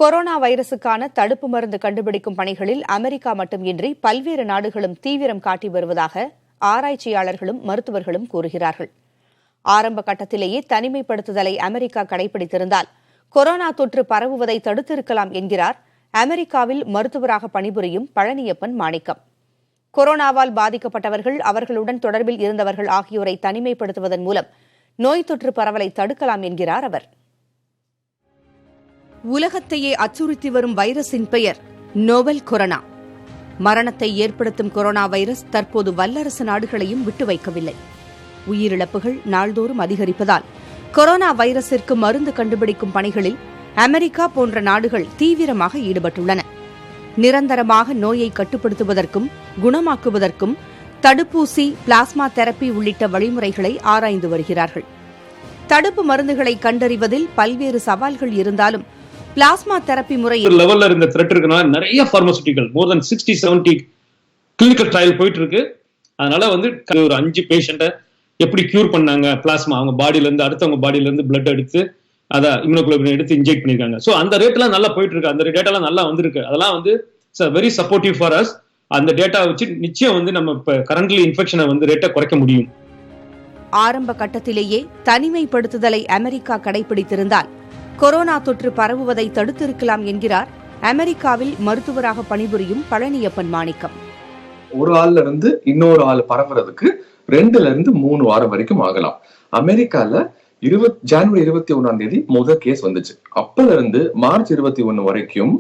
Corona வைரசுக்கான தடுப்பு மருந்து கண்டுபிடிக்கும் பணிகளில் அமெரிக்கா மட்டுமின்றி பல்வேறு நாடுகளும் தீவிரம் காட்டி வருவதாக ஆராய்ச்சியாளர்களும் மருத்துவர்களும் கூறுகிறார்கள். ஆரம்ப கட்டத்திலேயே தனிமைப்படுத்துதலை அமெரிக்கா கடைபிடித்திருந்தால் கொரோனா தொற்று பரவுவதை தடுத்திருக்கலாம் என்கிறார் அமெரிக்காவில் மருத்துவராக பணிபுரியும் பழனியப்பன் மாணிக்கம். கொரோனாவால் பாதிக்கப்பட்டவர்கள், அவர்களுடன் தொடர்பில் இருந்தவர்கள் ஆகியோரை தனிமைப்படுத்துவதன் மூலம் நோய் தொற்று பரவலை தடுக்கலாம் என்கிறார் அவர். உலகத்தையே அச்சுறுத்தி வரும் வைரஸின் பெயர் நோவல் கொரோனா. மரணத்தை ஏற்படுத்தும் கொரோனா வைரஸ் தற்போது வல்லரசு நாடுகளையும் விட்டு வைக்கவில்லை. உயிரிழப்புகள் நாள்தோறும் அதிகரிப்பதால் கொரோனா வைரஸிற்கு மருந்து கண்டுபிடிக்கும் பணிகளில் அமெரிக்கா போன்ற நாடுகள் தீவிரமாக ஈடுபட்டுள்ளன. நிரந்தரமாக நோயை கட்டுப்படுத்துவதற்கும் குணமாக்குவதற்கும் தடுப்பூசி, பிளாஸ்மா தெரப்பி உள்ளிட்ட வழிமுறைகளை ஆராய்ந்து வருகிறார்கள். தடுப்பு மருந்துகளை கண்டறிவதில் பல்வேறு சவால்கள் இருந்தாலும் பிளாஸ்மா தெரப்பி முறை லெவல்ல இருந்த த்ரெட் இருக்குன்னா நிறைய பார்மசூட்டிக்கல் மோர் தென் 60-70 கிளினிக்கல் ட்ரையல் போயிட்டு இருக்கு. அதனால ஒரு 5 பேஷண்ட்டை எப்படி கியூர் பண்ணாங்க, பிளாஸ்மா அவங்க பாடியில இருந்து அடுத்தவங்க பாடியில இருந்து பிளட் எடுத்து அதை இம்யூனோகுளோபின் எடுத்து இன்ஜெக்ட் பண்ணிருக்காங்க. ஸோ அந்த ரேட்லாம் நல்லா போயிட்டு இருக்கு. அந்த டேட்டாலாம் நல்லா வந்திருக்கு. அதெல்லாம் வெரி சப்போர்ட்டிவ் ஃபார் அஸ். அந்த டேட்டா வச்சு நிச்சயம் நம்ம இப்ப கரண்ட்லி இன்ஃபெக்ஷனை ரேட்டை குறைக்க முடியும். ஆரம்ப கட்டத்திலேயே தனிமைப்படுத்துதலை அமெரிக்கா கடைபிடித்திருந்தால் கொரோனா தொற்று பரவுவதை தடுத்திருக்கலாம் என்கிறார் அமெரிக்காவில் மருத்துவராக பணிபுரியும் பழனியப்பன் மாணிக்கம். ஒரு ஆள்ல இருந்து இன்னொரு ஆள் பரவுறதுக்கு 2 ல இருந்து 3 வாரம் வரைக்கும் ஆகலாம். அமெரிக்கால ஜனவரி 21 முதல் கேஸ் வந்துச்சு. அப்பல இருந்து மார்ச் 21 வரைக்கும்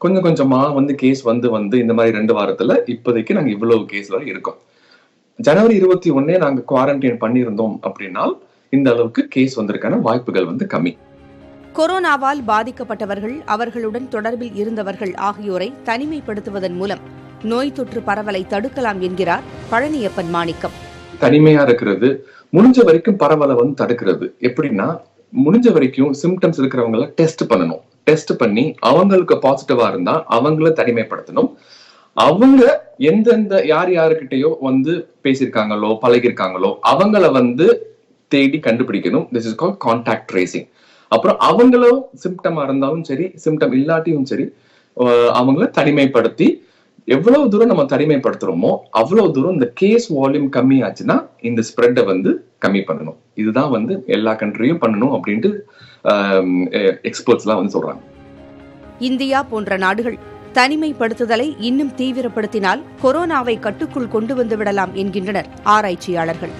கொஞ்சம் கொஞ்சமா கேஸ் வந்து இந்த மாதிரி 2 வாரத்துல இப்போதைக்கு நாங்க இவ்வளவு கேஸ் வரை இருக்கோம். ஜனவரி 21 நாங்க குவாரண்டைன் பண்ணியிருந்தோம் அப்படின்னா இந்த அளவுக்கு கேஸ் வந்திருக்கான வாய்ப்புகள் கம்மி. கொரோனாவால் பாதிக்கப்பட்டவர்கள், அவர்களுடன் தொடர்பில் இருந்தவர்கள் ஆகியோரை தனிமைப்படுத்துவதன் மூலம் நோய் தொற்று பரவலை தடுக்கலாம் என்கிறார் பழனியப்பன் மாணிக்கம். தனிமையா இருக்கிறது முடிஞ்ச வரைக்கும் பரவலை தடுக்கிறது எப்படின்னா, முடிஞ்ச வரைக்கும் சிம்டம்ஸ் இருக்கிறவங்கள டெஸ்ட் பண்ணணும். டெஸ்ட் பண்ணி அவங்களுக்கு பாசிட்டிவா இருந்தா அவங்கள தனிமைப்படுத்தணும். அவங்க எந்தெந்த யாருக்கிட்டையோ பேசியிருக்காங்களோ பழகிருக்காங்களோ அவங்கள தேடி கண்டுபிடிக்கணும். This is called contact tracing. அப்புறம் அவங்களும் சிம்டமா இருந்தாலும் சரி, சிம்டம் இல்லாட்டியும் சரி, அவங்கள தனிமைப்படுத்தி எவ்வளவு தூரம் நம்ம தனிமைப்படுத்துறோமோ அவ்வளவு தூரம் இந்த கேஸ் வால்யூம் கம்மி ஆச்சுன்னா இந்த ஸ்ப்ரெட்டை கம்மி பண்ணணும். இதுதான் எல்லா கண்ட்ரியும் பண்ணணும் அப்படின்ட்டு எக்ஸ்பர்ட்ஸ் எல்லாம் சொல்றாங்க. இந்தியா போன்ற நாடுகள் தனிமைப்படுத்துதலை இன்னும் தீவிரப்படுத்தினால் கொரோனாவை கட்டுக்குள் கொண்டு வந்துவிடலாம் என்கின்றனர் ஆராய்ச்சியாளர்கள்.